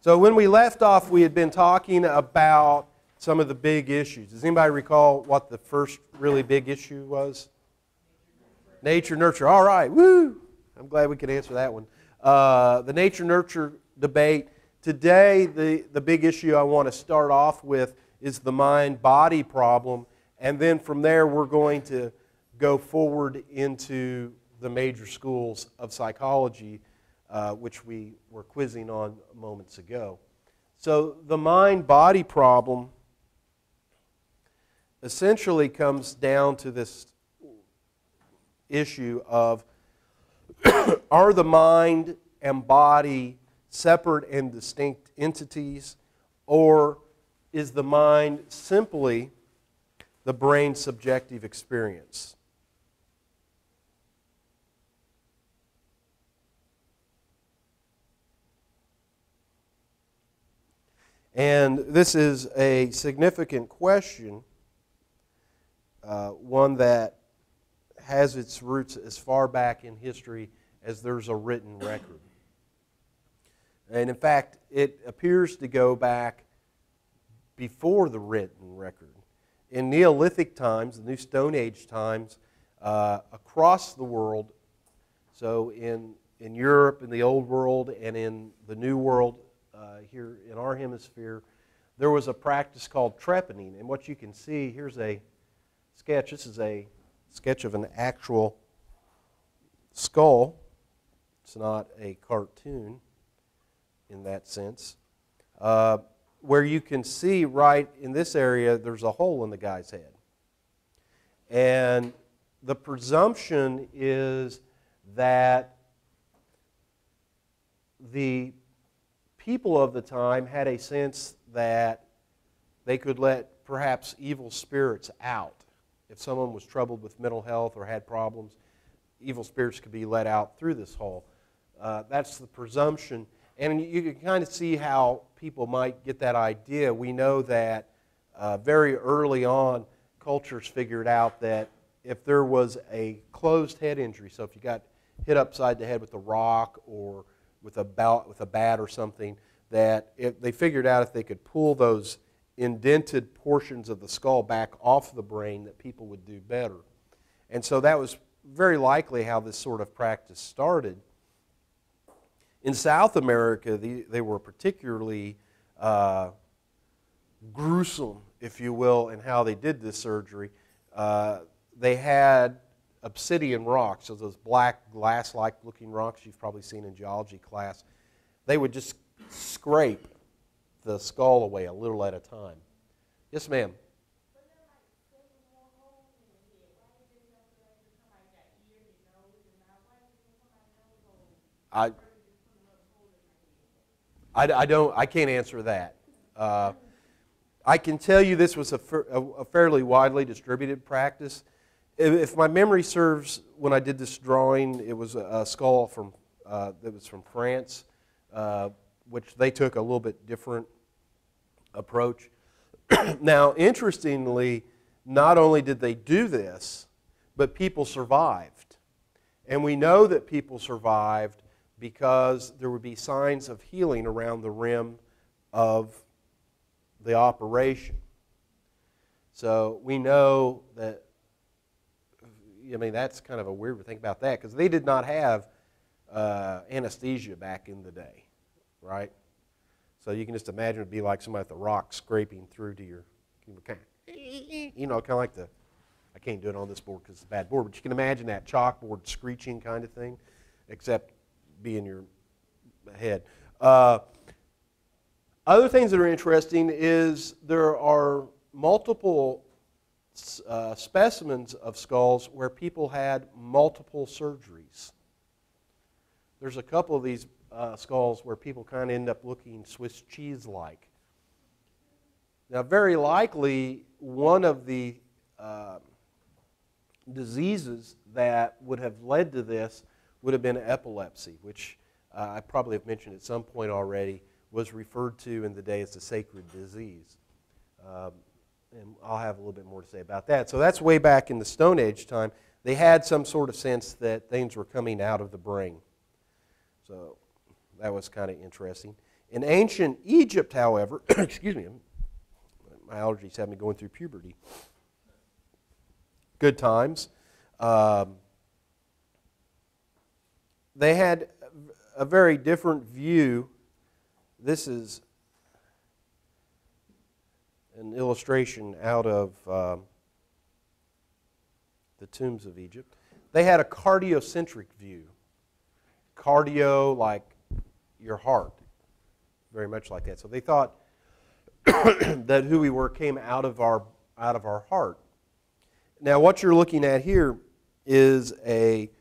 So when we left off, we had been talking about some of the big issues. Does anybody recall what the first really big issue was? Nature, nurture. All right, woo! I'm glad we could answer that one. The nature-nurture debate. Today, the big issue I want to start off with is the mind-body problem. And then from there, we're going to go forward into the major schools of psychology, which we were quizzing on moments ago. So the mind-body problem essentially comes down to this issue of are the mind and body separate and distinct entities, or is the mind simply the brain's subjective experience? And this is a significant question, one that has its roots as far back in history as there's a written record. And in fact, it appears to go back before the written record. In Neolithic times, the New Stone Age times, across the world, so in Europe, in the Old World, and in the New World, here in our hemisphere, there was a practice called trepanning. And what you can see, here's a sketch. This is a sketch of an actual skull. It's not a cartoon in that sense. Where you can see right in this area, there's a hole in the guy's head. And the presumption is that the people of the time had a sense that they could let perhaps evil spirits out. If someone was troubled with mental health or had problems, evil spirits could be let out through this hole. That's the presumption. And you can kind of see how people might get that idea. We know that very early on, cultures figured out that if there was a closed head injury, so if you got hit upside the head with a rock or with a bat or something, that if they figured out if they could pull those indented portions of the skull back off the brain, that people would do better. And so that was very likely how this sort of practice started. In South America, they were particularly gruesome, if you will, in how they did this surgery. They had obsidian rocks, so those black glass-like looking rocks you've probably seen in geology class. They would just scrape the skull away a little at a time. Yes, ma'am? I can't answer that. I can tell you this was a fairly widely distributed practice. If my memory serves, when I did this drawing, it was a skull that was from France, which they took a little bit different approach. Now, interestingly, not only did they do this, but people survived. And we know that people survived because there would be signs of healing around the rim of the operation. So we know that, I mean, that's kind of a weird thing about that, because they did not have anesthesia back in the day, right? So you can just imagine it would be like somebody with a rock scraping through to your, kind of like the, I can't do it on this board because it's a bad board, but you can imagine that chalkboard screeching kind of thing, except be in your head. Other things that are interesting is there are multiple specimens of skulls where people had multiple surgeries. There's a couple of these skulls where people kind of end up looking Swiss cheese-like. Now, very likely, one of the diseases that would have led to this would have been epilepsy, which I probably have mentioned at some point already, was referred to in the day as the sacred disease. And I'll have a little bit more to say about that. So that's way back in the Stone Age time. They had some sort of sense that things were coming out of the brain. So that was kind of interesting. In ancient Egypt, however, excuse me, my allergies have me going through puberty. Good times. They had a very different view. This is an illustration out of the tombs of Egypt. They had a cardiocentric view. Cardio, like your heart, very much like that. So they thought that who we were came out of our heart. Now, what you're looking at here is a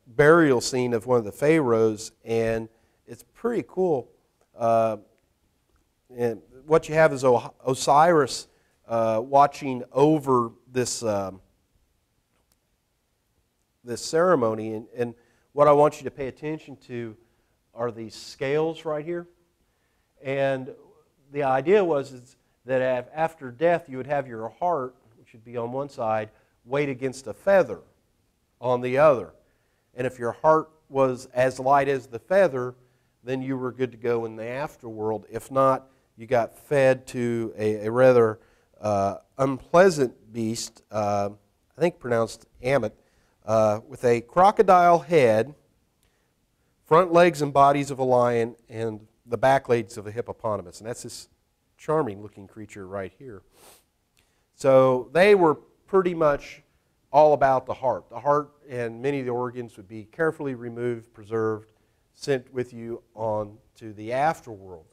burial scene of one of the pharaohs, and it's pretty cool. And what you have is Osiris watching over this this ceremony, and what I want you to pay attention to are these scales right here. And the idea was that after death you would have your heart, which would be on one side, weighed against a feather on the other. And if your heart was as light as the feather, then you were good to go in the afterworld. If not, you got fed to a rather unpleasant beast, I think pronounced Ammit, with a crocodile head, front legs and bodies of a lion, and the back legs of a hippopotamus. And that's this charming-looking creature right here. So they were pretty much all about the heart. The heart and many of the organs would be carefully removed, preserved, sent with you on to the afterworld.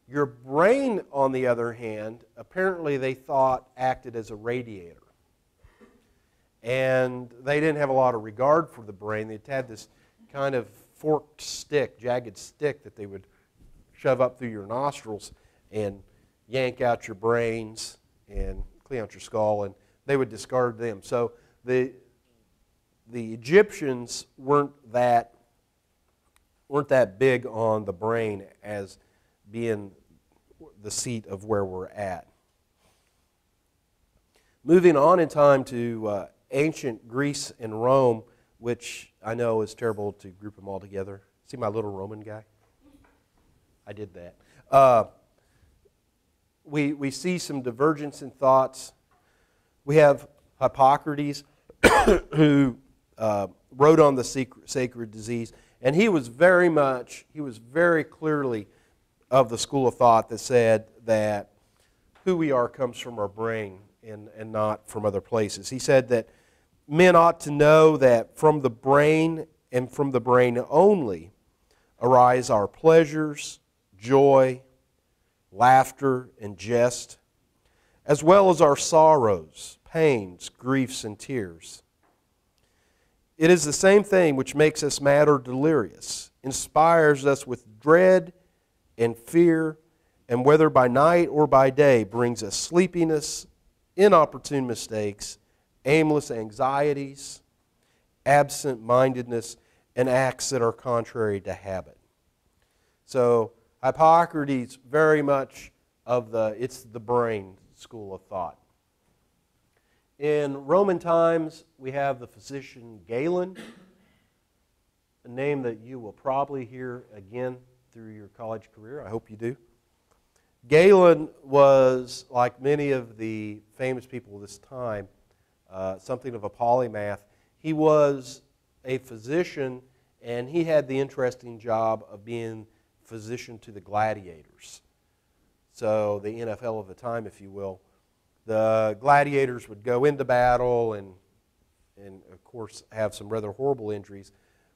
Your brain, on the other hand, apparently they thought acted as a radiator. And they didn't have a lot of regard for the brain. They had this kind of forked stick, jagged stick that they would shove up through your nostrils and yank out your brains and clean out your skull, and they would discard them. So the Egyptians weren't that big on the brain as being the seat of where we're at. Moving on in time to ancient Greece and Rome, which I know is terrible to group them all together. See my little Roman guy? I did that. We see some divergence in thoughts. We have Hippocrates, who wrote on the sacred disease, and he was very clearly of the school of thought that said that who we are comes from our brain and not from other places. He said that men ought to know that from the brain and from the brain only arise our pleasures, joy, laughter, and jest, as well as our sorrows, pains, griefs, and tears. It is the same thing which makes us mad or delirious, inspires us with dread and fear, and whether by night or by day brings us sleepiness, inopportune mistakes, aimless anxieties, absent-mindedness, and acts that are contrary to habit. So Hippocrates very much it's the brain school of thought. In Roman times, we have the physician Galen, a name that you will probably hear again through your college career. I hope you do. Galen was, like many of the famous people of this time, something of a polymath. He was a physician, and he had the interesting job of being physician to the gladiators. So the NFL of the time, if you will. The gladiators would go into battle and of course have some rather horrible injuries.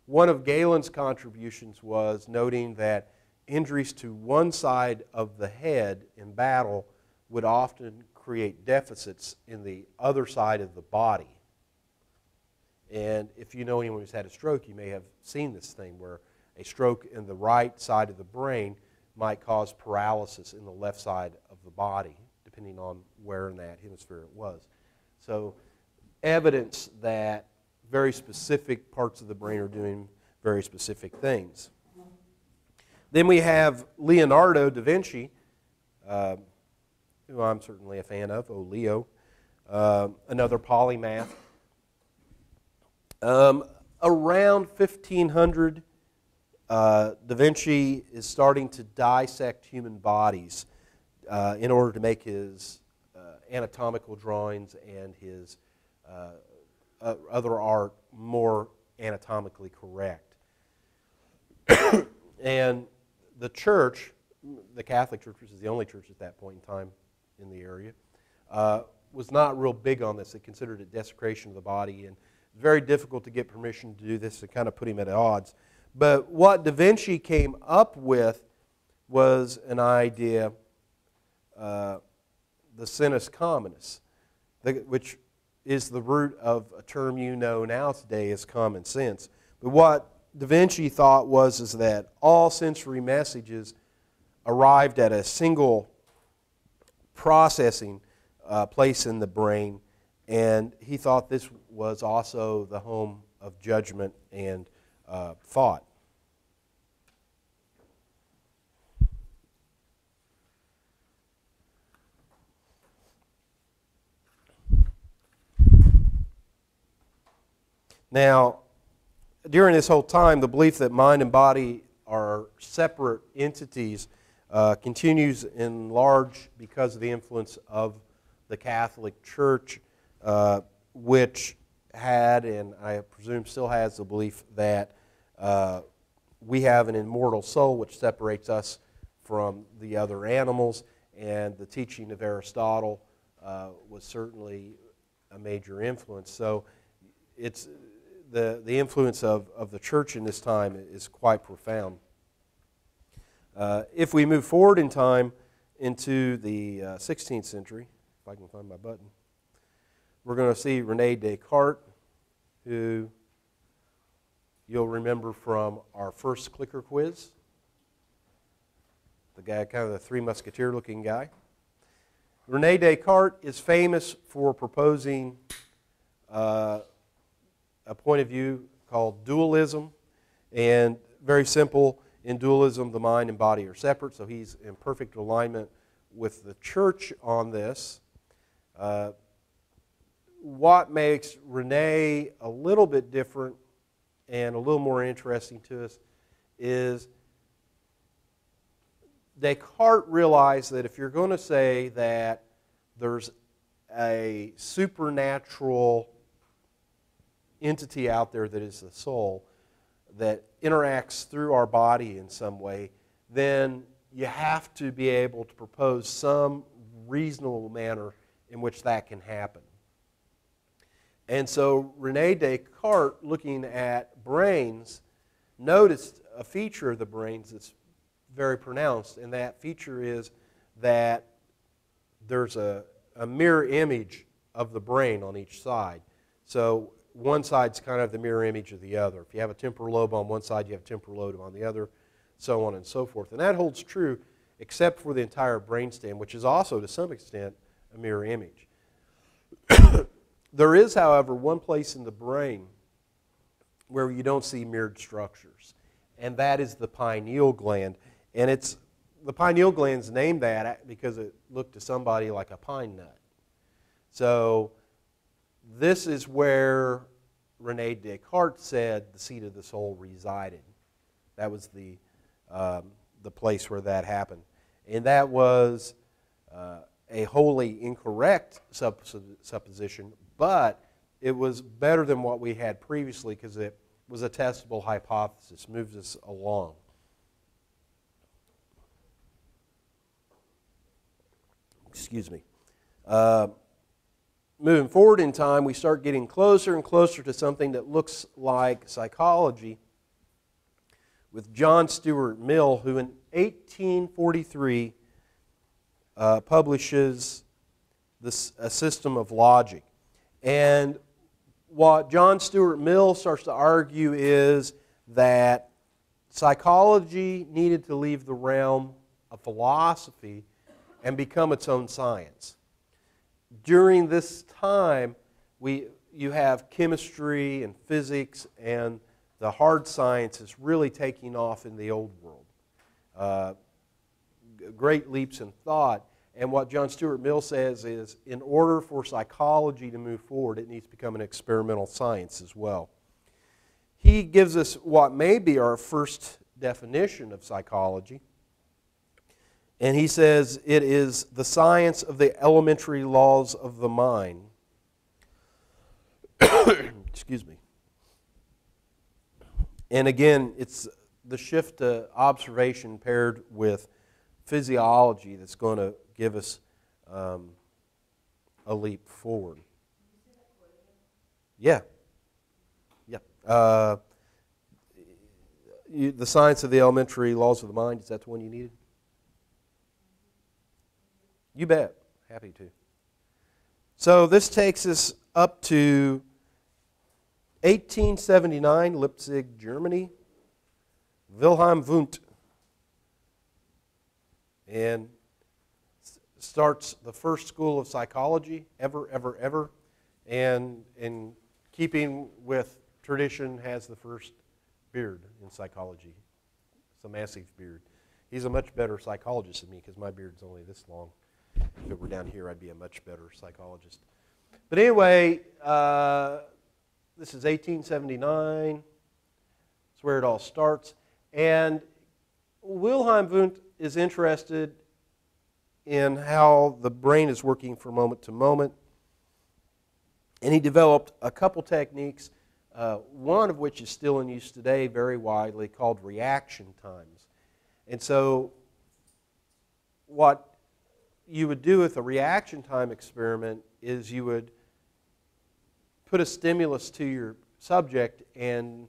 One of Galen's contributions was noting that injuries to one side of the head in battle would often create deficits in the other side of the body. And if you know anyone who's had a stroke, you may have seen this thing where a stroke in the right side of the brain might cause paralysis in the left side of the body, depending on where in that hemisphere it was. So evidence that very specific parts of the brain are doing very specific things. Then we have Leonardo da Vinci, who I'm certainly a fan of, Leo, another polymath. Around 1500, Da Vinci is starting to dissect human bodies in order to make his anatomical drawings and his other art more anatomically correct. And the church, the Catholic Church, which is the only church at that point in time in the area, was not real big on this. They considered it desecration of the body, and very difficult to get permission to do this. It kind of put him at odds. But what Da Vinci came up with was an idea, the sensus communis, which is the root of a term you know now today as common sense. But what Da Vinci thought is that all sensory messages arrived at a single processing place in the brain, and he thought this was also the home of judgment and thought. Now, during this whole time, the belief that mind and body are separate entities continues in large because of the influence of the Catholic Church, which had, and I presume still has, the belief that we have an immortal soul which separates us from the other animals, and the teaching of Aristotle was certainly a major influence. So it's the influence of the church in this time is quite profound. If we move forward in time into the 16th century, if I can find my button, we're going to see René Descartes, who you'll remember from our first clicker quiz. The guy, kind of the Three Musketeer looking guy. René Descartes is famous for proposing a point of view called dualism, and very simple. In dualism, the mind and body are separate, so he's in perfect alignment with the church on this. What makes René a little bit different and a little more interesting to us is Descartes realized that if you're going to say that there's a supernatural entity out there that is the soul that interacts through our body in some way, then you have to be able to propose some reasonable manner in which that can happen. And so René Descartes, looking at brains, noticed a feature of the brains that's very pronounced, and that feature is that there's a mirror image of the brain on each side. So one side's kind of the mirror image of the other. If you have a temporal lobe on one side, you have a temporal lobe on the other, so on and so forth. And that holds true except for the entire brainstem, which is also, to some extent, a mirror image. There is, however, one place in the brain where you don't see mirrored structures, and that is the pineal gland. And the pineal gland's named that because it looked to somebody like a pine nut. So this is where René Descartes said the seat of the soul resided. That was the place where that happened. And that was a wholly incorrect supposition, but it was better than what we had previously because it was a testable hypothesis, moves us along. Excuse me. Moving forward in time, we start getting closer and closer to something that looks like psychology with John Stuart Mill, who in 1843 publishes a system of logic. And what John Stuart Mill starts to argue is that psychology needed to leave the realm of philosophy and become its own science. During this time, you have chemistry and physics and the hard sciences really taking off in the old world. Great leaps in thought. And what John Stuart Mill says is, in order for psychology to move forward, it needs to become an experimental science as well. He gives us what may be our first definition of psychology. And he says it is the science of the elementary laws of the mind. Excuse me. And again, it's the shift to observation paired with physiology that's going to give us a leap forward. Yeah. Yeah. The science of the elementary laws of the mind, is that the one you needed? You bet. Happy to. So this takes us up to 1879, Leipzig, Germany. Wilhelm Wundt. And starts the first school of psychology ever. And in keeping with tradition, has the first beard in psychology. It's a massive beard. He's a much better psychologist than me because my beard's only this long. If it were down here, I'd be a much better psychologist. But anyway, this is 1879. That's where it all starts. And Wilhelm Wundt is interested in how the brain is working from moment to moment. And he developed a couple techniques, one of which is still in use today very widely, called reaction times. And so what you would do with a reaction time experiment is you would put a stimulus to your subject, and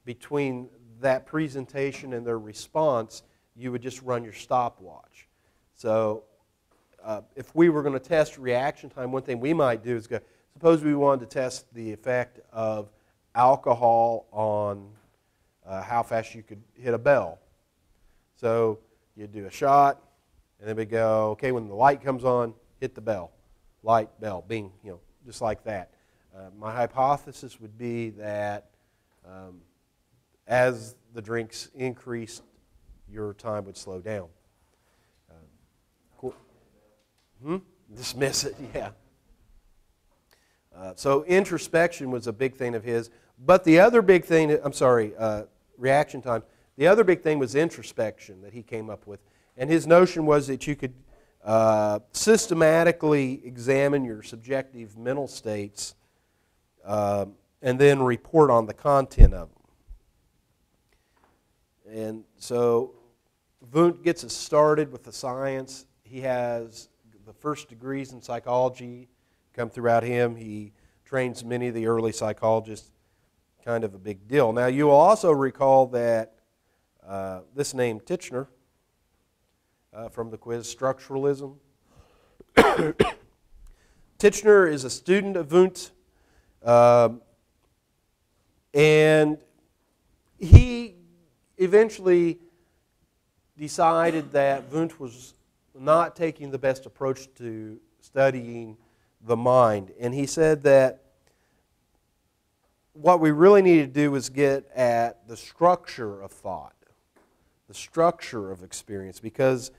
between that presentation and their response, you would just run your stopwatch. So if we were going to test reaction time, one thing we might do is go, suppose we wanted to test the effect of alcohol on how fast you could hit a bell. So you'd do a shot, and then we go, okay, when the light comes on, hit the bell. Light, bell, bing, just like that. My hypothesis would be that as the drinks increased, your time would slow down. Dismiss it, yeah. So introspection was a big thing of his. But the other big thing, reaction time. The other big thing was introspection that he came up with. And his notion was that you could systematically examine your subjective mental states and then report on the content of them. And so Wundt gets us started with the science. He has the first degrees in psychology come throughout him. He trains many of the early psychologists. Kind of a big deal. Now, you will also recall that this name Titchener, from the quiz, structuralism. Titchener is a student of Wundt, and he eventually decided that Wundt was not taking the best approach to studying the mind. And he said that what we really need to do is get at the structure of thought, the structure of experience, because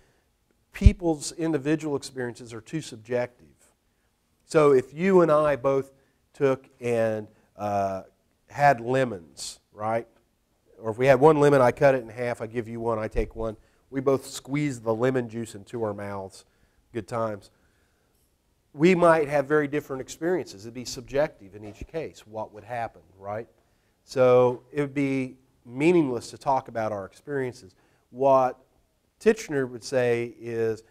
people's individual experiences are too subjective. So if you and I both took and had lemons, right? Or if we had one lemon, I cut it in half, I give you one, I take one. We both squeeze the lemon juice into our mouths. Good times. We might have very different experiences. It'd be subjective in each case, what would happen, right? So it would be meaningless to talk about our experiences. What Titchener would say is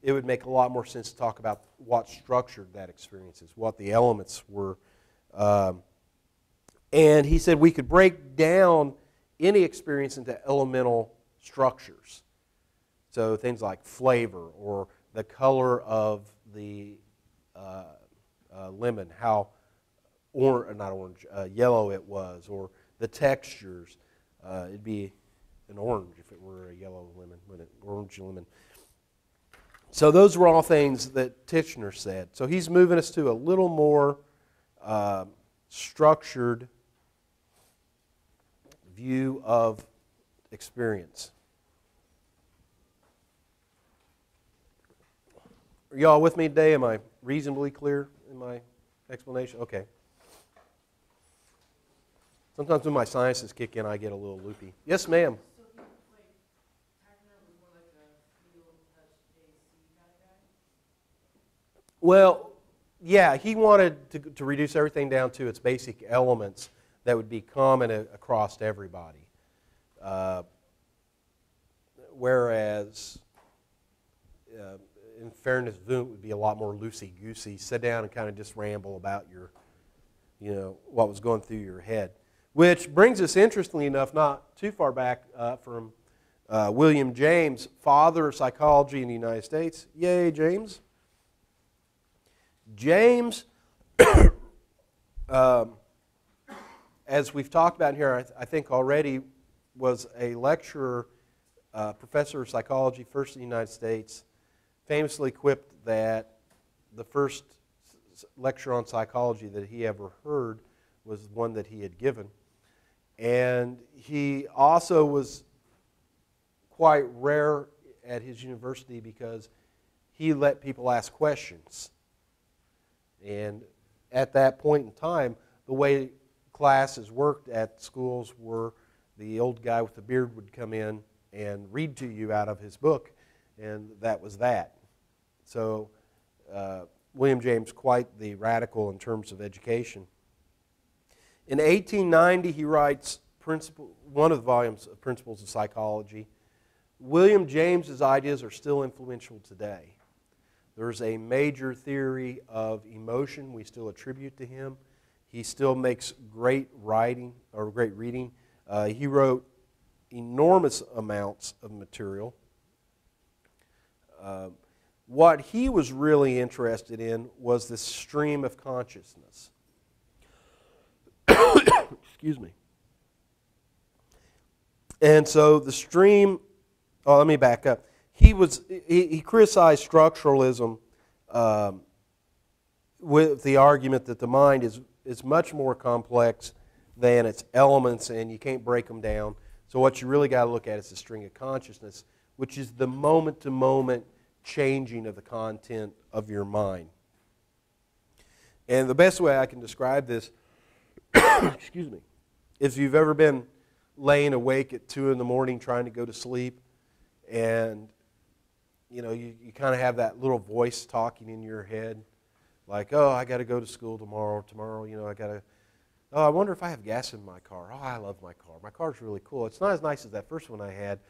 it would make a lot more sense to talk about what structured that experience is, what the elements were. And he said we could break down any experience into elemental structures. So things like flavor or the color of the lemon, how yellow it was, or the textures. It'd be an orange if it were a yellow lemon, wouldn't it? Orange lemon. So those were all things that Titchener said. So he's moving us to a little more structured view of experience. Are y'all with me today? Am I reasonably clear in my explanation? Okay. Sometimes when my sciences kick in, I get a little loopy. Yes, ma'am. So Well, yeah, he wanted to reduce everything down to its basic elements that would be common across everybody. Whereas, in fairness, Wundt would be a lot more loosey-goosey. Sit down and kind of just ramble about what was going through your head. Which brings us, interestingly enough, not too far back from William James, father of psychology in the United States. Yay, James. James, as we've talked about here, I think already, was a lecturer, professor of psychology, first in the United States, famously quipped that the first lecture on psychology that he ever heard was one that he had given. And he also was quite rare at his university because he let people ask questions. And at that point in time, the way classes worked at schools were the old guy with the beard would come in and read to you out of his book, and that was that. So William James, quite the radical in terms of education. In 1890, he writes one of the volumes of Principles of Psychology. William James's ideas are still influential today. There's a major theory of emotion we still attribute to him. He still makes great writing or great reading. He wrote enormous amounts of material. What he was really interested in was the stream of consciousness. Excuse me. And so the stream, let me back up. He criticized structuralism with the argument that the mind is much more complex than its elements, and you can't break them down. So what you really got to look at is the string of consciousness, which is the moment-to-moment changing of the content of your mind. And the best way I can describe this, excuse me, is if you've ever been laying awake at 2 in the morning trying to go to sleep, and you kind of have that little voice talking in your head, like, oh, I got to go to school tomorrow. I wonder if I have gas in my car. Oh, I love my car. My car's really cool. It's not as nice as that first one I had,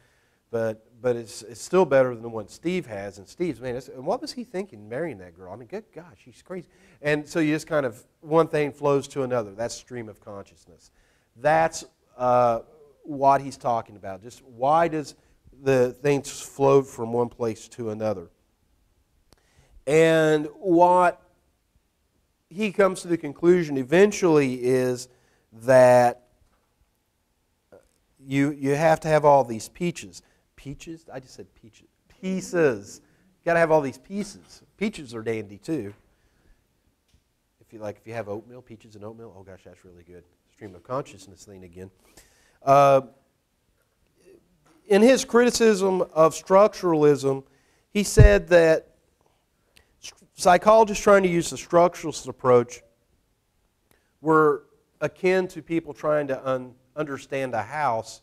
but it's still better than the one Steve has. And Steve's, man, what was he thinking marrying that girl? I mean, good gosh, she's crazy. And so you just kind of, one thing flows to another. That's stream of consciousness. That's what he's talking about. Just why does the things flow from one place to another? And what he comes to the conclusion eventually is that you have to have all these peaches. Peaches? I just said peaches. Pieces. You got to have all these pieces. Peaches are dandy too. If you have oatmeal, peaches and oatmeal, oh gosh, that's really good. Stream of consciousness thing again. In his criticism of structuralism, he said that psychologists trying to use the structuralist approach were akin to people trying to understand a house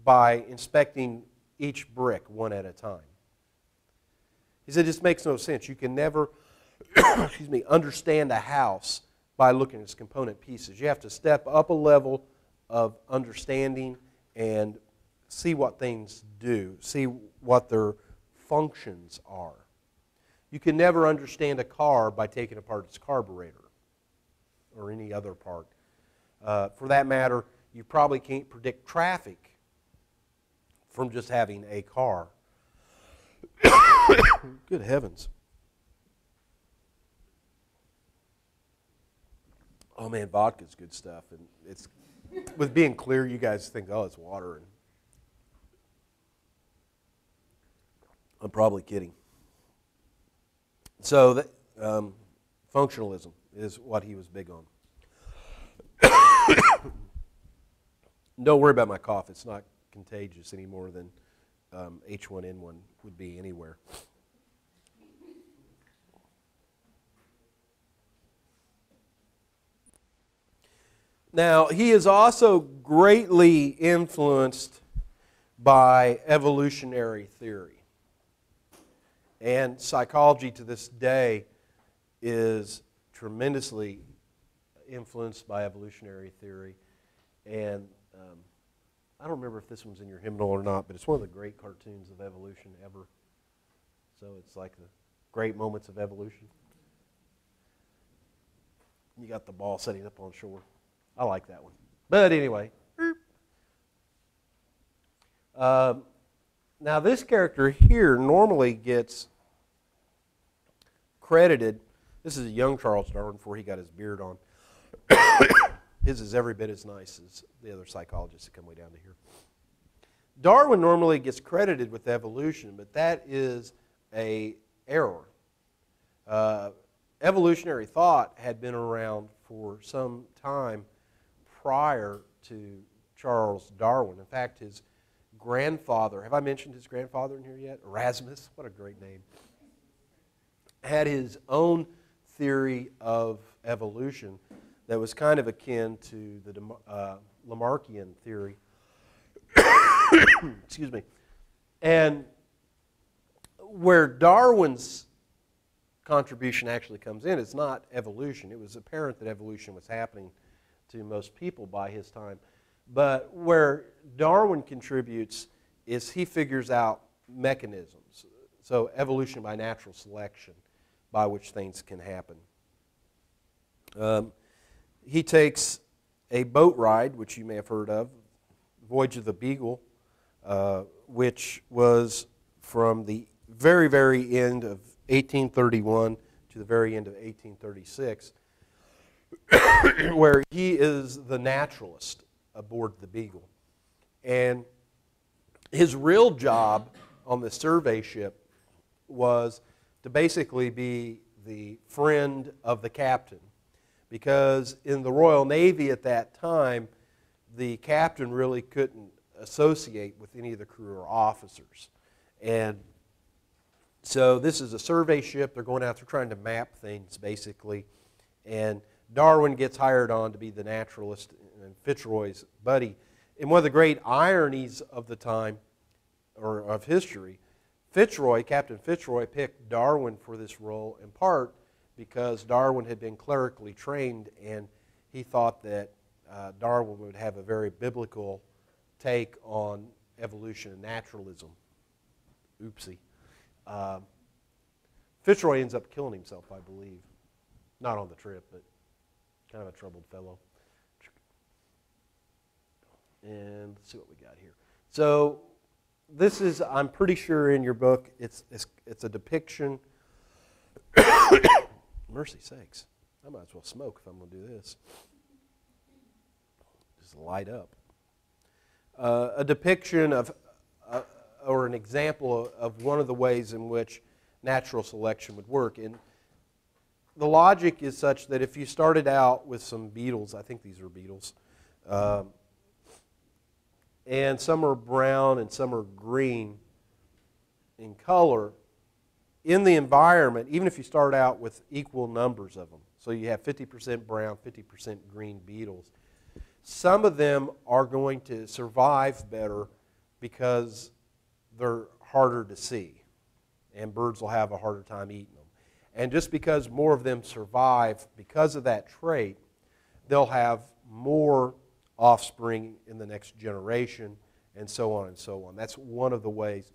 by inspecting each brick one at a time. He said it just makes no sense. You can never understand a house by looking at its component pieces. You have to step up a level of understanding and see what things do, see what their functions are. You can never understand a car by taking apart its carburetor or any other part. For that matter, you probably can't predict traffic from just having a car. Good heavens. Oh man, vodka's good stuff. And it's with being clear, you guys think, oh, it's water. And I'm probably kidding. So functionalism is what he was big on. Don't worry about my cough. It's not contagious any more than H1N1 would be anywhere. Now, he is also greatly influenced by evolutionary theory. And psychology to this day is tremendously influenced by evolutionary theory. And I don't remember if this one's in your hymnal or not, but it's one of the great cartoons of evolution ever. So it's like the great moments of evolution. You got the ball setting up on shore. I like that one. But anyway. Now this character here normally gets credited. This is a young Charles Darwin before he got his beard on. His is every bit as nice as the other psychologists that come way down to here. Darwin normally gets credited with evolution, but that is an error. Evolutionary thought had been around for some time prior to Charles Darwin. In fact, his grandfather, have I mentioned his grandfather in here yet? Erasmus, what a great name, had his own theory of evolution that was kind of akin to the Lamarckian theory. Excuse me. And where Darwin's contribution actually comes in, it's not evolution. It was apparent that evolution was happening to most people by his time. But where Darwin contributes is he figures out mechanisms. So evolution by natural selection, by which things can happen. He takes a boat ride, which you may have heard of, Voyage of the Beagle, which was from the very, very end of 1831 to the very end of 1836, where he is the naturalist aboard the Beagle. And his real job on the survey ship was to basically be the friend of the captain. Because in the Royal Navy at that time, the captain really couldn't associate with any of the crew or officers. And so this is a survey ship. They're going out there trying to map things, basically. And Darwin gets hired on to be the naturalist and Fitzroy's buddy. And one of the great ironies of the time, or of history, Captain Fitzroy picked Darwin for this role in part because Darwin had been clerically trained, and he thought that Darwin would have a very biblical take on evolution and naturalism. Oopsie. Fitzroy ends up killing himself, I believe. Not on the trip, but kind of a troubled fellow. And let's see what we got here. So this is, I'm pretty sure in your book, it's a depiction. Mercy sakes. I might as well smoke if I'm going to do this. Just light up. A depiction of, or an example of one of the ways in which natural selection would work. And the logic is such that if you started out with some beetles, I think these are beetles, and some are brown and some are green in color, in the environment, even if you start out with equal numbers of them, so you have 50% brown, 50% green beetles, some of them are going to survive better because they're harder to see, and birds will have a harder time eating them. And just because more of them survive because of that trait, they'll have more offspring in the next generation, and so on and so on. That's one of the ways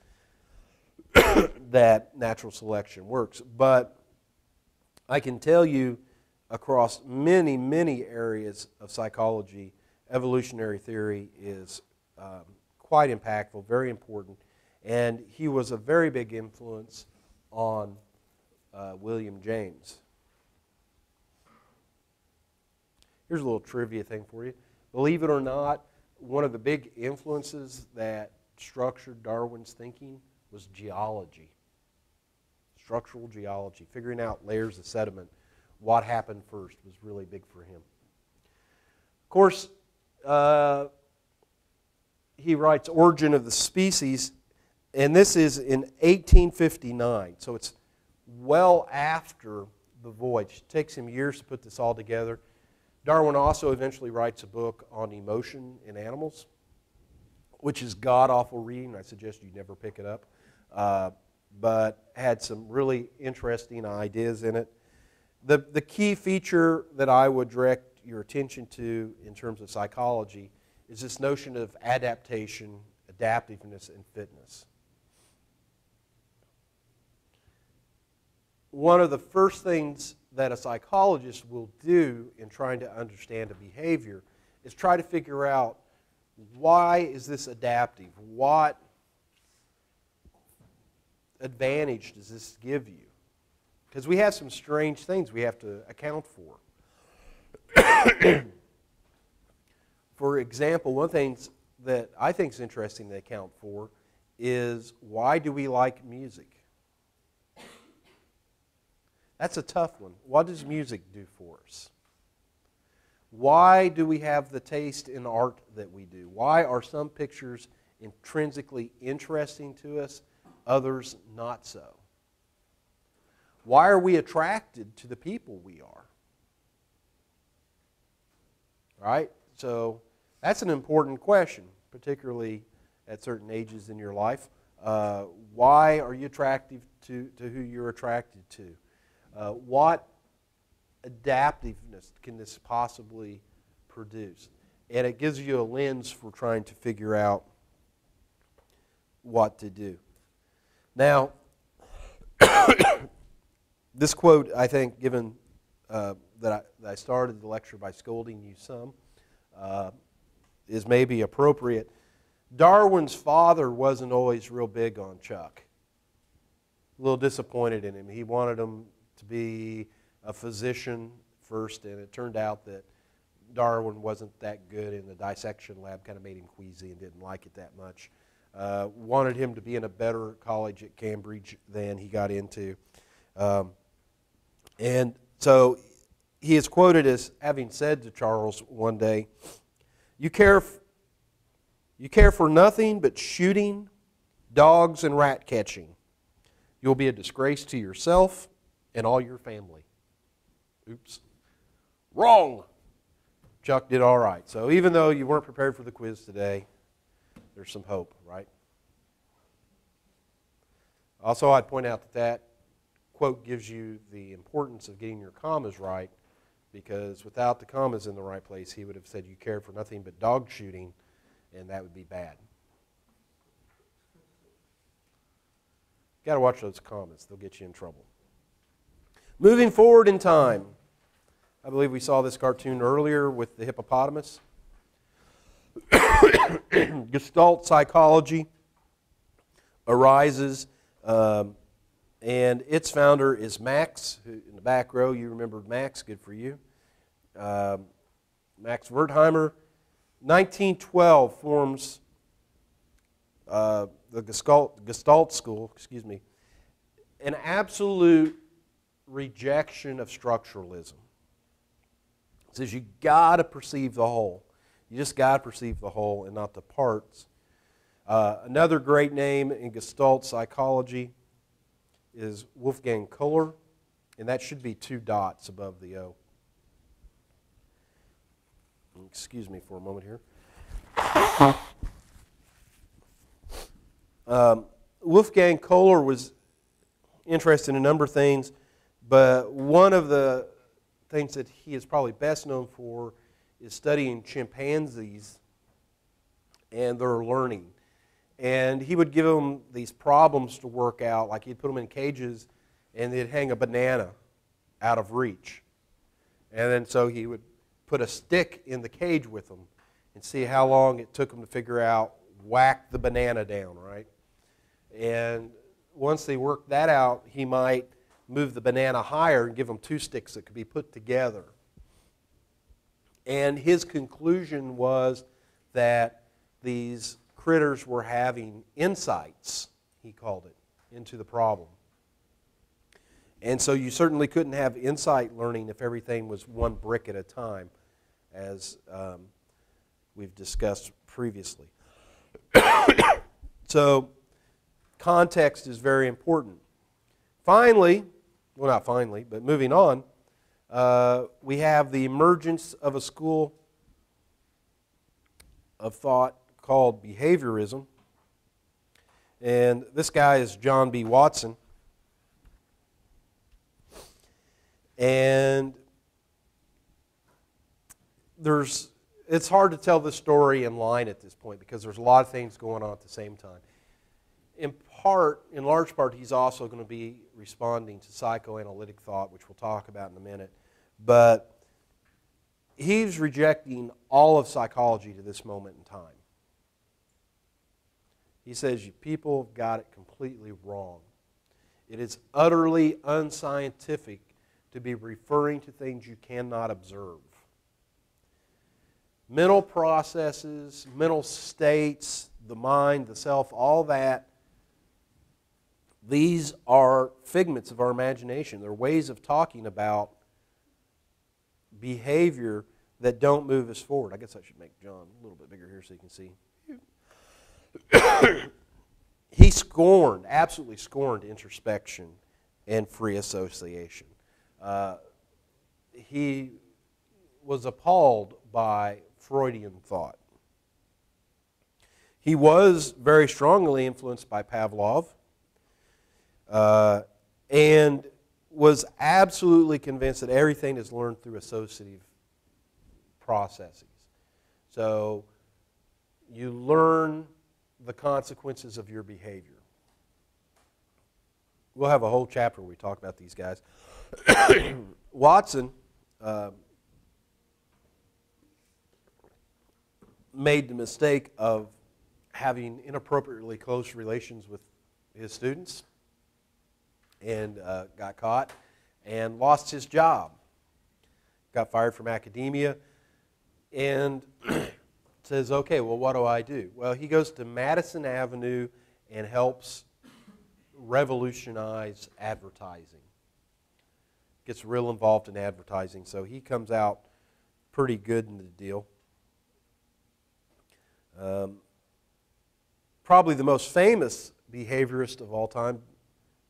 that natural selection works. But I can tell you across many, many areas of psychology, evolutionary theory is quite impactful, very important, and he was a very big influence on William James. Here's a little trivia thing for you. Believe it or not, one of the big influences that structured Darwin's thinking was geology. Structural geology, figuring out layers of sediment. What happened first was really big for him. Of course, he writes Origin of the Species, and this is in 1859, so it's well after the voyage. It takes him years to put this all together. Darwin also eventually writes a book on emotion in animals, which is god-awful reading. I suggest you never pick it up, but had some really interesting ideas in it. The key feature that I would direct your attention to in terms of psychology is this notion of adaptation, adaptiveness, and fitness. One of the first things that a psychologist will do in trying to understand a behavior is try to figure out, why is this adaptive? What advantage does this give you? Because we have some strange things we have to account for. For example, one thing that I think is interesting to account for is, why do we like music? That's a tough one. What does music do for us? Why do we have the taste in art that we do? Why are some pictures intrinsically interesting to us, others not so? Why are we attracted to the people we are? Right? So that's an important question, particularly at certain ages in your life. Why are you attractive to who you're attracted to? What adaptiveness can this possibly produce? And it gives you a lens for trying to figure out what to do. Now, this quote, I think, given that I started the lecture by scolding you some, is maybe appropriate. Darwin's father wasn't always real big on Chuck. A little disappointed in him. He wanted him to be a physician first, and it turned out that Darwin wasn't that good in the dissection lab, kind of made him queasy and didn't like it that much. Wanted him to be in a better college at Cambridge than he got into. And so he is quoted as having said to Charles one day, you care for nothing but shooting, dogs, and rat catching. You'll be a disgrace to yourself and all your family. Oops. Wrong. Chuck did all right. So even though you weren't prepared for the quiz today, there's some hope, right? Also, I'd point out that that quote gives you the importance of getting your commas right, because without the commas in the right place, he would have said you care for nothing but dog shooting, and that would be bad. Got to watch those commas. They'll get you in trouble. Moving forward in time, I believe we saw this cartoon earlier with the hippopotamus. Gestalt psychology arises, and its founder is Max, who, in the back row, you remembered Max, good for you. Max Wertheimer. 1912 forms the Gestalt school, an absolute rejection of structuralism. It says you got to perceive the whole. You just got to perceive the whole and not the parts. Another great name in Gestalt psychology is Wolfgang Kohler, and that should be 2 dots above the O. Excuse me for a moment here. Wolfgang Kohler was interested in a number of things, but one of the things that he is probably best known for is studying chimpanzees and their learning. And he would give them these problems to work out, like he'd put them in cages and they'd hang a banana out of reach. And then so he would put a stick in the cage with them and see how long it took them to figure out, whack the banana down, right? And once they worked that out, he might move the banana higher and give them 2 sticks that could be put together. And his conclusion was that these critters were having insights, he called it, into the problem. And so you certainly couldn't have insight learning if everything was 1 brick at a time, as we've discussed previously. So context is very important. Finally, well, not finally, but moving on, we have the emergence of a school of thought called behaviorism. And this guy is John B. Watson. And it's hard to tell the story in line at this point because there's a lot of things going on at the same time. In large part, he's also going to be responding to psychoanalytic thought, which we'll talk about in a minute. But he's rejecting all of psychology to this moment in time. He says, you people have got it completely wrong. It is utterly unscientific to be referring to things you cannot observe. Mental processes, mental states, the mind, the self, all that, these are figments of our imagination. They're ways of talking about behavior that don't move us forward. I guess I should make John a little bit bigger here so you can see. He absolutely scorned introspection and free association. He was appalled by Freudian thought. He was very strongly influenced by Pavlov and was absolutely convinced that everything is learned through associative processes. So you learn the consequences of your behavior. We'll have a whole chapter where we talk about these guys. Watson made the mistake of having inappropriately close relations with his students and got caught and lost his job. Got fired from academia and says, okay, well, what do I do? Well, he goes to Madison Avenue and helps revolutionize advertising. Gets real involved in advertising, so he comes out pretty good in the deal. Probably the most famous behaviorist of all time,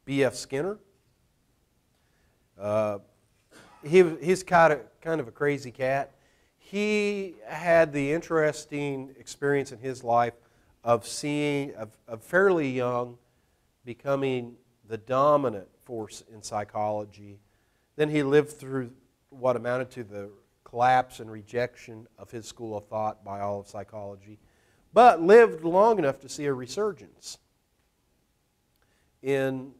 B.F. Skinner. He's kind of a crazy cat. He had the interesting experience in his life of seeing, of fairly young, becoming the dominant force in psychology. Then he lived through what amounted to the collapse and rejection of his school of thought by all of psychology, but lived long enough to see a resurgence in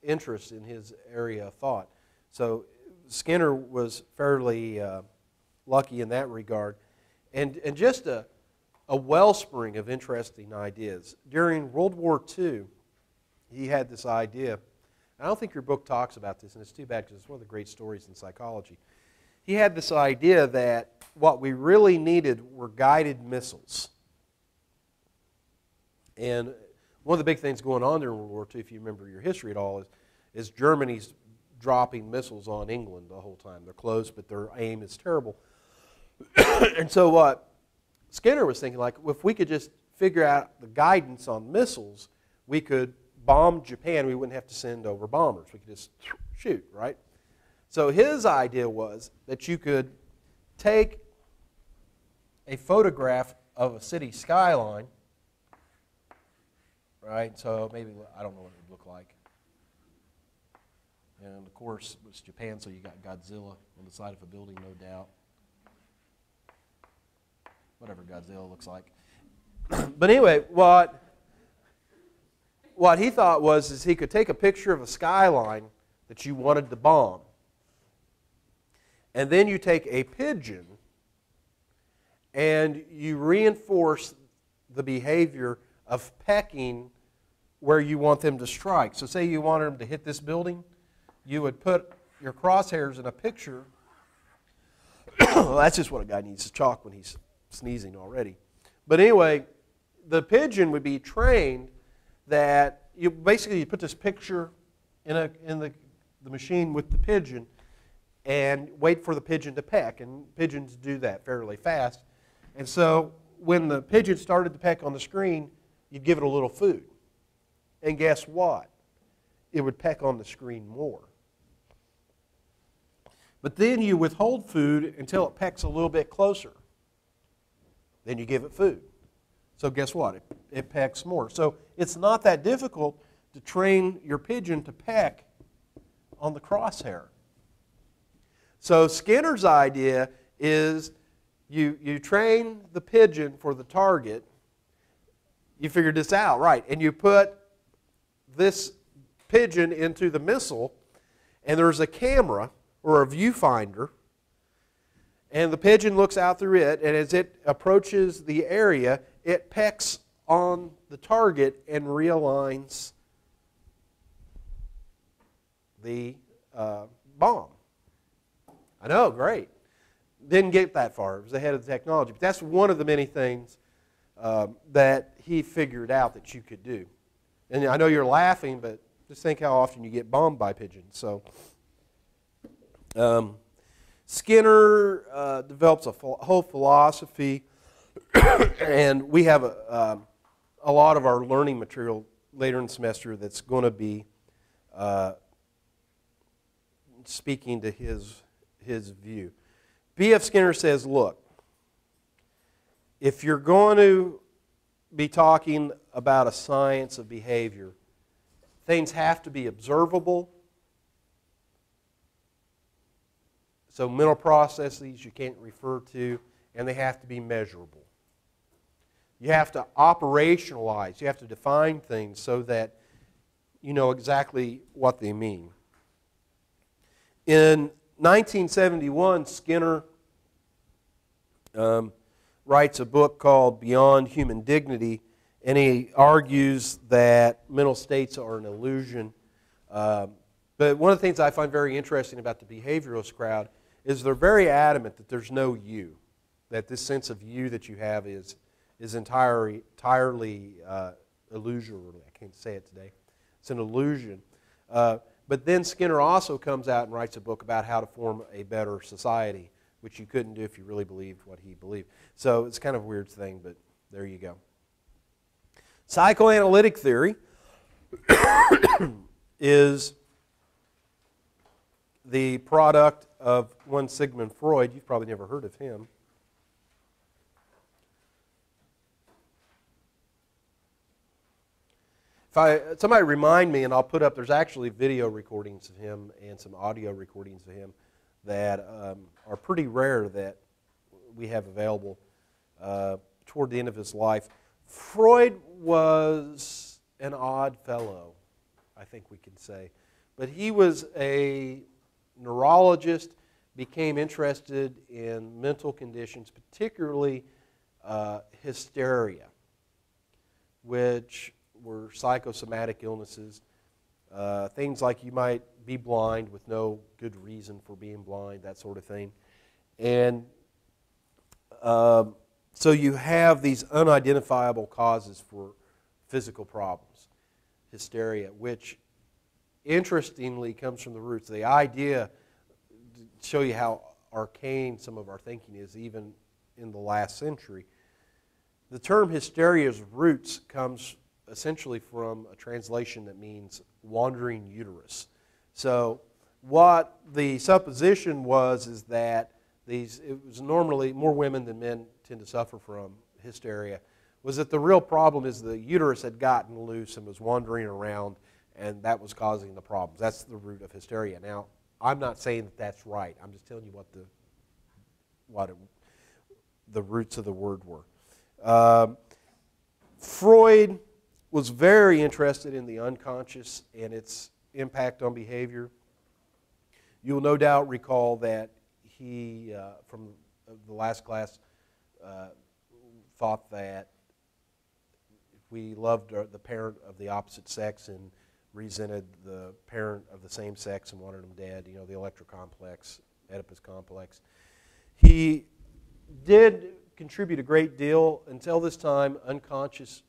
interest in his area of thought. So Skinner was fairly lucky in that regard, and just a wellspring of interesting ideas. During World War II, he had this idea. I don't think your book talks about this, and it's too bad because it's one of the great stories in psychology. He had this idea that what we really needed were guided missiles. And one of the big things going on during World War II, if you remember your history at all, is Germany's dropping missiles on England the whole time. They're close, but their aim is terrible. And so what Skinner was thinking, like, if we could just figure out the guidance on missiles, we could bomb Japan. We wouldn't have to send over bombers. We could just shoot, right? So his idea was that you could take a photograph of a city skyline, right? So maybe, I don't know what it would look like. And of course, it's Japan, so you got Godzilla on the side of a building, no doubt. Whatever Godzilla looks like. But anyway, what he thought is he could take a picture of a skyline that you wanted to bomb, and then you take a pigeon and you reinforce the behavior of pecking where you want them to strike. So say you wanted them to hit this building, you would put your crosshairs in a picture. Well, that's just what a guy needs to chalk when he's sneezing already. But anyway, the pigeon would be trained that you put this picture in the machine with the pigeon and wait for the pigeon to peck. And pigeons do that fairly fast. And so when the pigeon started to peck on the screen, you'd give it a little food. And guess what? It would peck on the screen more. But then you withhold food until it pecks a little bit closer. Then you give it food. So guess what? It pecks more. So it's not that difficult to train your pigeon to peck on the crosshair. So Skinner's idea is you train the pigeon for the target. You figured this out, right? And you put this pigeon into the missile, and there's a camera or a viewfinder, and the pigeon looks out through it, and as it approaches the area, it pecks on the target and realigns the bomb. I know, great. Didn't get that far. It was ahead of the technology. But that's one of the many things that he figured out that you could do. And I know you're laughing, but just think how often you get bombed by pigeons. So Skinner develops a whole philosophy, and we have a lot of our learning material later in the semester that's going to be speaking to his view. B.F. Skinner says, look, if you're going to be talking about a science of behavior, things have to be observable. So mental processes you can't refer to, and they have to be measurable. You have to operationalize, you have to define things so that you know exactly what they mean. In 1971, Skinner writes a book called Beyond Human Dignity, and he argues that mental states are an illusion. But one of the things I find very interesting about the behavioralist crowd is they're very adamant that there's no you, that this sense of you that you have is entirely illusory. I can't say it today. It's an illusion. But then Skinner also comes out and writes a book about how to form a better society, which you couldn't do if you really believed what he believed. So it's kind of a weird thing, but there you go. Psychoanalytic theory is the product of one Sigmund Freud. You've probably never heard of him. Somebody remind me, and I'll put up, there's actually video recordings of him and some audio recordings of him that are pretty rare that we have available toward the end of his life. Freud was an odd fellow, I think we can say. But he was a neurologist, became interested in mental conditions, particularly hysteria, which were psychosomatic illnesses, things like you might be blind with no good reason for being blind, that sort of thing. And so you have these unidentifiable causes for physical problems, hysteria, which interestingly comes from the roots. The idea, to show you how arcane some of our thinking is, even in the last century, the term hysteria's roots comes essentially from a translation that means wandering uterus. So what the supposition was is that it was normally more women than men tend to suffer from hysteria, was that the real problem is the uterus had gotten loose and was wandering around, and that was causing the problems. That's the root of hysteria. Now, I'm not saying that that's right. I'm just telling you what the roots of the word were. Freud was very interested in the unconscious and its impact on behavior. You'll no doubt recall that he, from the last class, thought that if we loved the parent of the opposite sex and resented the parent of the same sex and wanted them dead, you know, the Electra complex, Oedipus complex. He did contribute a great deal. Until this time, unconscious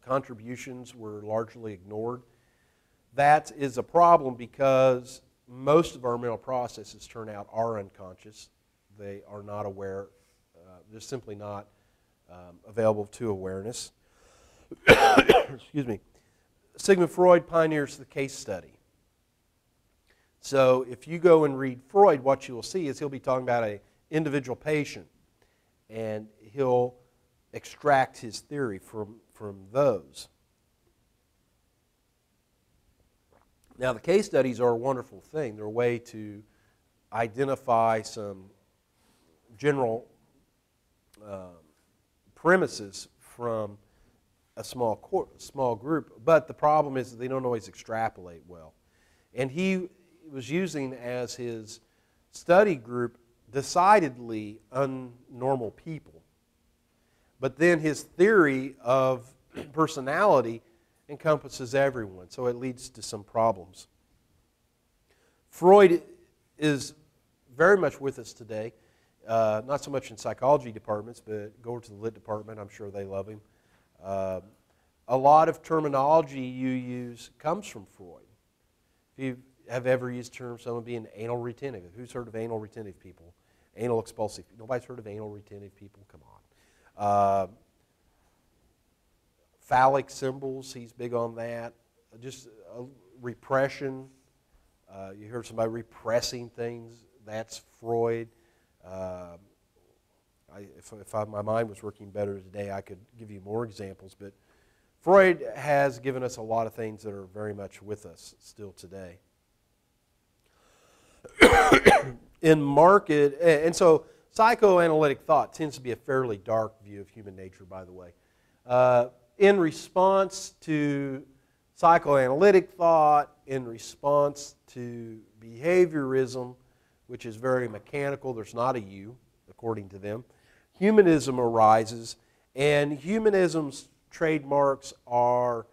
contributions were largely ignored. That is a problem because most of our mental processes turn out are unconscious. They are not aware. They're simply not available to awareness. Excuse me. Sigmund Freud pioneers the case study. So if you go and read Freud, what you will see is he'll be talking about an individual patient, and he'll extract his theory from those. Now, the case studies are a wonderful thing. They're a way to identify some general premises from a small group, but the problem is that they don't always extrapolate well. And he was using as his study group decidedly unnormal people. But then his theory of personality encompasses everyone, so it leads to some problems. Freud is very much with us today, not so much in psychology departments, but go over to the lit department, I'm sure they love him. A lot of terminology you use comes from Freud. If you have ever used terms, someone being anal retentive. Who's heard of anal retentive people? Anal expulsive. Nobody's heard of anal retentive people? Come on. Phallic symbols, he's big on that. Just repression. You heard somebody repressing things. That's Freud. If my mind was working better today, I could give you more examples. But Freud has given us a lot of things that are very much with us still today. And so psychoanalytic thought tends to be a fairly dark view of human nature, by the way. In response to psychoanalytic thought, in response to behaviorism, which is very mechanical, there's not a you, according to them, humanism arises, and humanism's trademarks are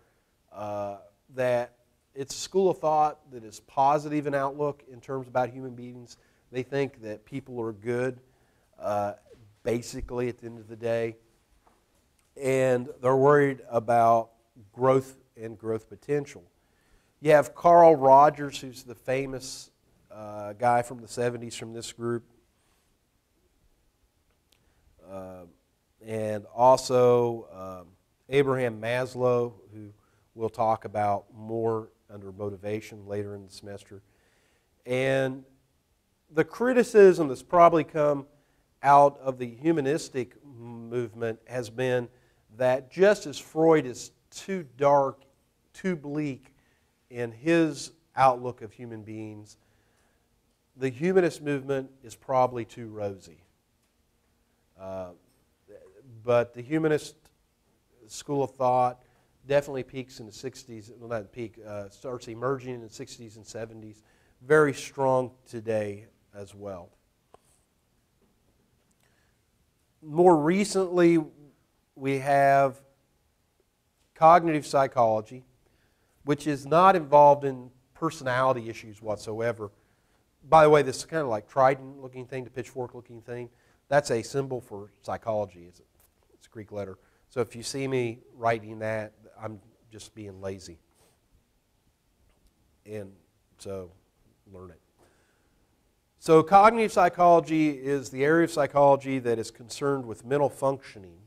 that it's a school of thought that is positive in outlook in terms about human beings. They think that people are good, basically, at the end of the day. And they're worried about growth and growth potential. You have Carl Rogers, who's the famous guy from the 70s from this group. And also Abraham Maslow, who we'll talk about more under motivation later in the semester. And the criticism that's probably come out of the humanistic movement has been that just as Freud is too dark, too bleak in his outlook of human beings, the humanist movement is probably too rosy. But the humanist school of thought definitely peaks in the 60s, well not peak, starts emerging in the 60s and 70s, very strong today as well. More recently, we have cognitive psychology, which is not involved in personality issues whatsoever. By the way, this is kind of like trident-looking thing, the pitchfork-looking thing. That's a symbol for psychology. It's a Greek letter. So if you see me writing that, I'm just being lazy. And so learn it. So cognitive psychology is the area of psychology that is concerned with mental functioning,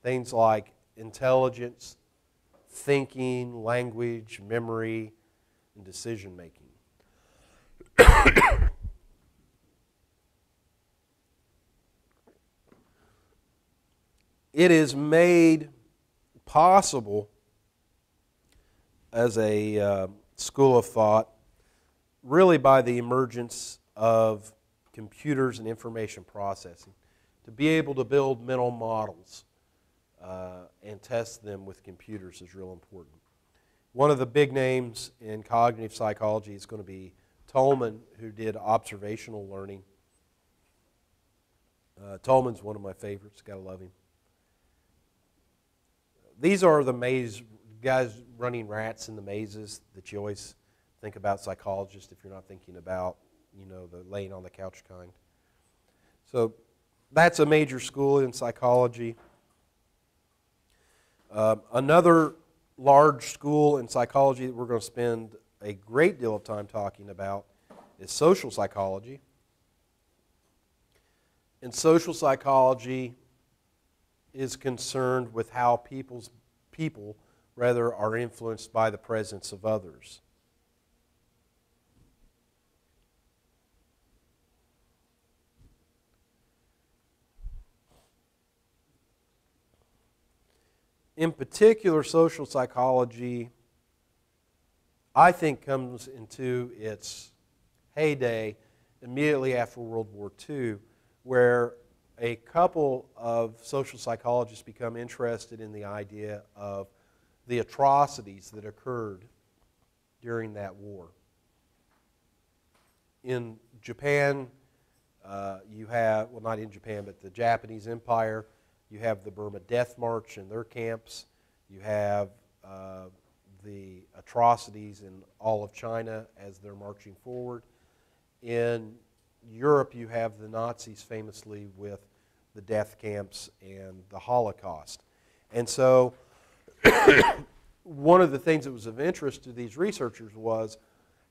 things like intelligence, thinking, language, memory, and decision-making. It is made possible as a school of thought really by the emergence of computers and information processing. To be able to build mental models and test them with computers is real important. One of the big names in cognitive psychology is going to be Tolman, who did observational learning. Tolman's one of my favorites. Gotta love him. These are the maze guys running rats in the mazes that you always think about psychologists if you're not thinking about, you know, the laying on the couch kind. So that's a major school in psychology. Another large school in psychology that we're going to spend a great deal of time talking about is social psychology. And social psychology is concerned with how people are influenced by the presence of others. In particular, social psychology, I think, comes into its heyday immediately after World War II, where a couple of social psychologists become interested in the idea of the atrocities that occurred during that war. In Japan, you have, well, not in Japan, but the Japanese Empire, you have the Burma Death March and their camps. You have the atrocities in all of China as they're marching forward. In Europe, you have the Nazis famously with the death camps and the Holocaust. And so one of the things that was of interest to these researchers was,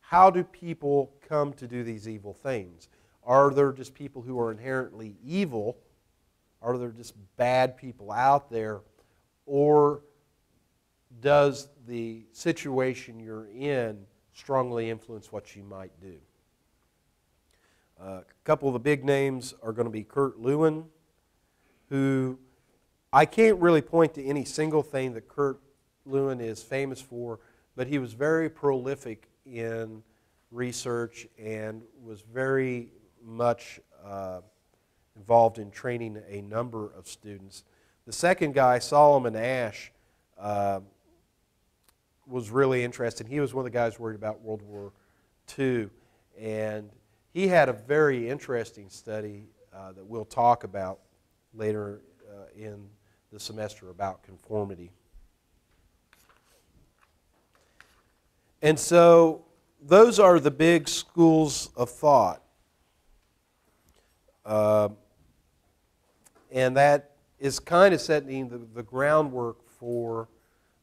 how do people come to do these evil things? Are there just people who are inherently evil? Are there just bad people out there? Or does the situation you're in strongly influence what you might do? A couple of the big names are going to be Kurt Lewin, who I can't really point to any single thing that Kurt Lewin is famous for, but he was very prolific in research and was very much involved in training a number of students. The second guy, Solomon Asch, was really interested. He was one of the guys worried about World War II, and he had a very interesting study that we'll talk about later in the semester about conformity. And so those are the big schools of thought. And that is kind of setting the groundwork for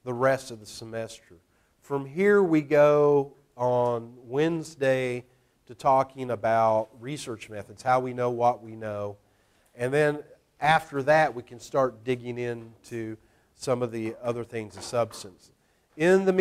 the rest of the semester. From here we go on Wednesday to talking about research methods, how we know what we know. And then after that we can start digging into some of the other things of substance. In the